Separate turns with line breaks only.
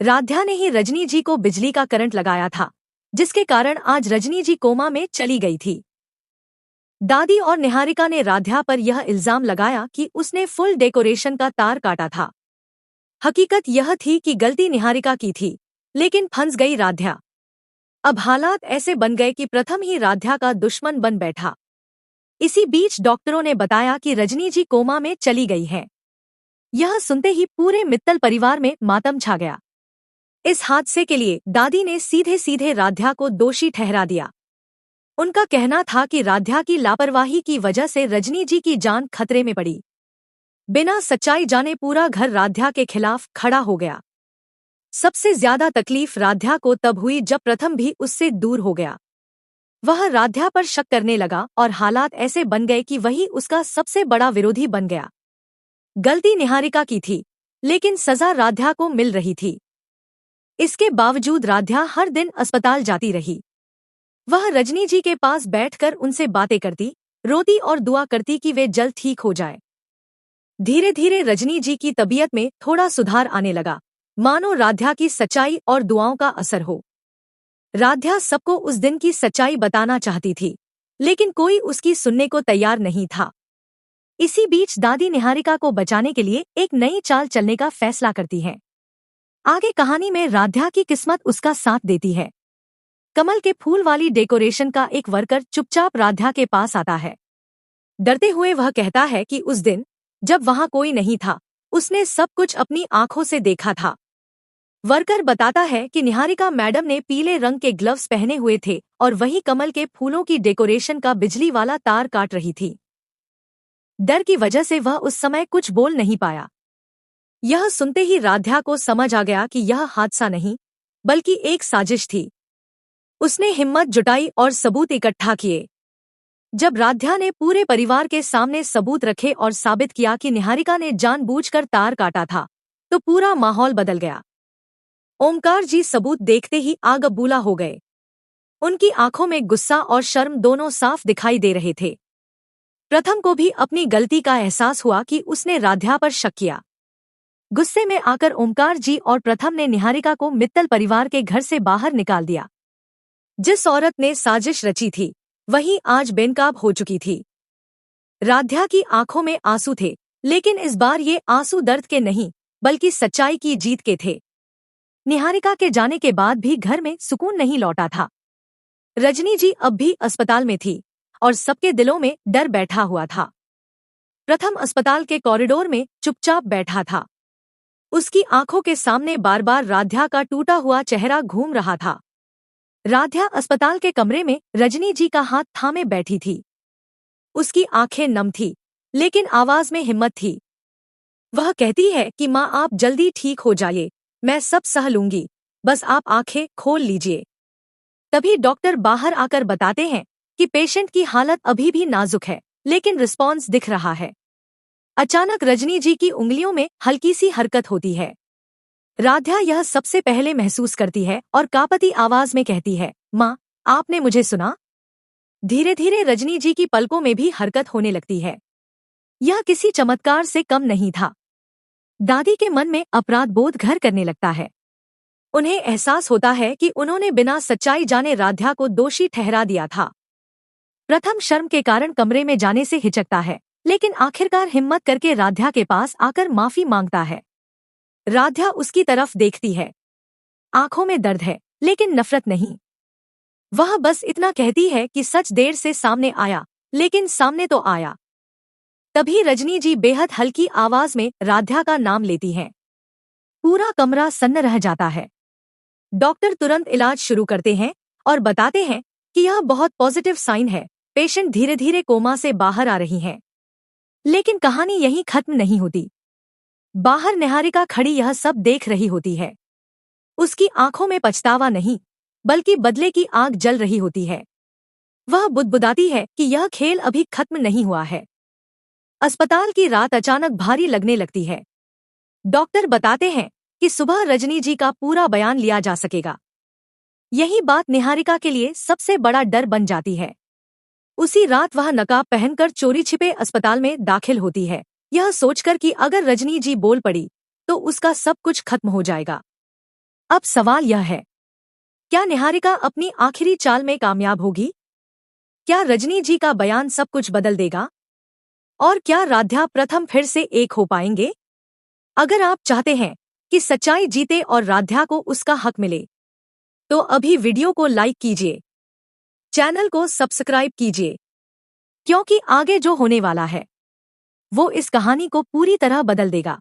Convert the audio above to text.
राध्या ने ही रजनी जी को बिजली का करंट लगाया था, जिसके कारण आज रजनी जी कोमा में चली गई थी। दादी और निहारिका ने राध्या पर यह इल्जाम लगाया कि उसने फुल डेकोरेशन का तार काटा था। हकीकत यह थी कि गलती निहारिका की थी, लेकिन फंस गई राध्या। अब हालात ऐसे बन गए कि प्रथम ही राध्या का दुश्मन बन बैठा। इसी बीच डॉक्टरों ने बताया कि रजनी जी कोमा में चली गई है। यह सुनते ही पूरे मित्तल परिवार में मातम छा गया। इस हादसे के लिए दादी ने सीधे सीधे राध्या को दोषी ठहरा दिया। उनका कहना था कि राध्या की लापरवाही की वजह से रजनी जी की जान खतरे में पड़ी। बिना सच्चाई जाने पूरा घर राध्या के खिलाफ खड़ा हो गया। सबसे ज्यादा तकलीफ राध्या को तब हुई जब प्रथम भी उससे दूर हो गया। वह राध्या पर शक करने लगा और हालात ऐसे बन गए कि वही उसका सबसे बड़ा विरोधी बन गया। गलती निहारिका की थी, लेकिन सजा राध्या को मिल रही थी। इसके बावजूद राध्या हर दिन अस्पताल जाती रही। वह रजनी जी के पास बैठकर उनसे बातें करती, रोती और दुआ करती कि वे जल्द ठीक हो जाए। धीरे धीरे रजनी जी की तबीयत में थोड़ा सुधार आने लगा, मानो राध्या की सच्चाई और दुआओं का असर हो। राध्या सबको उस दिन की सच्चाई बताना चाहती थी, लेकिन कोई उसकी सुनने को तैयार नहीं था। इसी बीच दादी निहारिका को बचाने के लिए एक नई चाल चलने का फैसला करती है। आगे कहानी में राध्या की किस्मत उसका साथ देती है। कमल के फूल वाली डेकोरेशन का एक वर्कर चुपचाप राध्या के पास आता है। डरते हुए वह कहता है कि उस दिन जब वहां कोई नहीं था, उसने सब कुछ अपनी आंखों से देखा था। वर्कर बताता है कि निहारिका मैडम ने पीले रंग के ग्लव्स पहने हुए थे और वही कमल के फूलों की डेकोरेशन का बिजली वाला तार काट रही थी। डर की वजह से वह उस समय कुछ बोल नहीं पाया। यह सुनते ही राध्या को समझ आ गया कि यह हादसा नहीं, बल्कि एक साजिश थी। उसने हिम्मत जुटाई और सबूत इकट्ठा किए। जब राध्या ने पूरे परिवार के सामने सबूत रखे और साबित किया कि निहारिका ने जानबूझकर तार काटा था, तो पूरा माहौल बदल गया। ओमकार जी सबूत देखते ही आग बबूला हो गए। उनकी आंखों में गुस्सा और शर्म दोनों साफ दिखाई दे रहे थे। प्रथम को भी अपनी गलती का एहसास हुआ कि उसने राध्या पर शक किया। गुस्से में आकर ओमकार जी और प्रथम ने निहारिका को मित्तल परिवार के घर से बाहर निकाल दिया। जिस औरत ने साजिश रची थी, वही आज बेनकाब हो चुकी थी। राध्या की आंखों में आंसू थे, लेकिन इस बार ये आंसू दर्द के नहीं, बल्कि सच्चाई की जीत के थे। निहारिका के जाने के बाद भी घर में सुकून नहीं लौटा था। रजनी जी अब भी अस्पताल में थी और सबके दिलों में डर बैठा हुआ था। प्रथम अस्पताल के कॉरिडोर में चुपचाप बैठा था। उसकी आंखों के सामने बार बार राध्या का टूटा हुआ चेहरा घूम रहा था। राध्या अस्पताल के कमरे में रजनी जी का हाथ थामे बैठी थी। उसकी आंखें नम थी, लेकिन आवाज में हिम्मत थी। वह कहती है कि माँ, आप जल्दी ठीक हो जाइए, मैं सब सह लूंगी, बस आप आंखें खोल लीजिए। तभी डॉक्टर बाहर आकर बताते हैं कि पेशेंट की हालत अभी भी नाजुक है, लेकिन रिस्पॉन्स दिख रहा है। अचानक रजनी जी की उंगलियों में हल्की सी हरकत होती है। राध्या यह सबसे पहले महसूस करती है और कांपती आवाज में कहती है, माँ, आपने मुझे सुना? धीरे धीरे रजनी जी की पलकों में भी हरकत होने लगती है। यह किसी चमत्कार से कम नहीं था। दादी के मन में अपराध बोध घर करने लगता है। उन्हें एहसास होता है कि उन्होंने बिना सच्चाई जाने राध्या को दोषी ठहरा दिया था। प्रथम शर्म के कारण कमरे में जाने से हिचकता है, लेकिन आखिरकार हिम्मत करके राध्या के पास आकर माफी मांगता है। राध्या उसकी तरफ देखती है। आंखों में दर्द है, लेकिन नफरत नहीं। वह बस इतना कहती है कि सच देर से सामने आया, लेकिन सामने तो आया। तभी रजनी जी बेहद हल्की आवाज में राध्या का नाम लेती हैं। पूरा कमरा सन्न रह जाता है। डॉक्टर तुरंत इलाज शुरू करते हैं और बताते हैं कि यह बहुत पॉजिटिव साइन है, पेशेंट धीरे धीरे कोमा से बाहर आ रही हैं। लेकिन कहानी यहीं खत्म नहीं होती। बाहर निहारिका खड़ी यह सब देख रही होती है। उसकी आंखों में पछतावा नहीं, बल्कि बदले की आग जल रही होती है। वह बुदबुदाती है कि यह खेल अभी खत्म नहीं हुआ है। अस्पताल की रात अचानक भारी लगने लगती है। डॉक्टर बताते हैं कि सुबह रजनी जी का पूरा बयान लिया जा सकेगा। यही बात निहारिका के लिए सबसे बड़ा डर बन जाती है। उसी रात वह नकाब पहनकर चोरी छिपे अस्पताल में दाखिल होती है, यह सोचकर कि अगर रजनी जी बोल पड़ी तो उसका सब कुछ खत्म हो जाएगा। अब सवाल यह है, क्या निहारिका अपनी आखिरी चाल में कामयाब होगी? क्या रजनी जी का बयान सब कुछ बदल देगा? और क्या राध्या प्रथम फिर से एक हो पाएंगे? अगर आप चाहते हैं कि सच्चाई जीते और राध्या को उसका हक मिले, तो अभी वीडियो को लाइक कीजिए, चैनल को सब्सक्राइब कीजिए, क्योंकि आगे जो होने वाला है वो इस कहानी को पूरी तरह बदल देगा।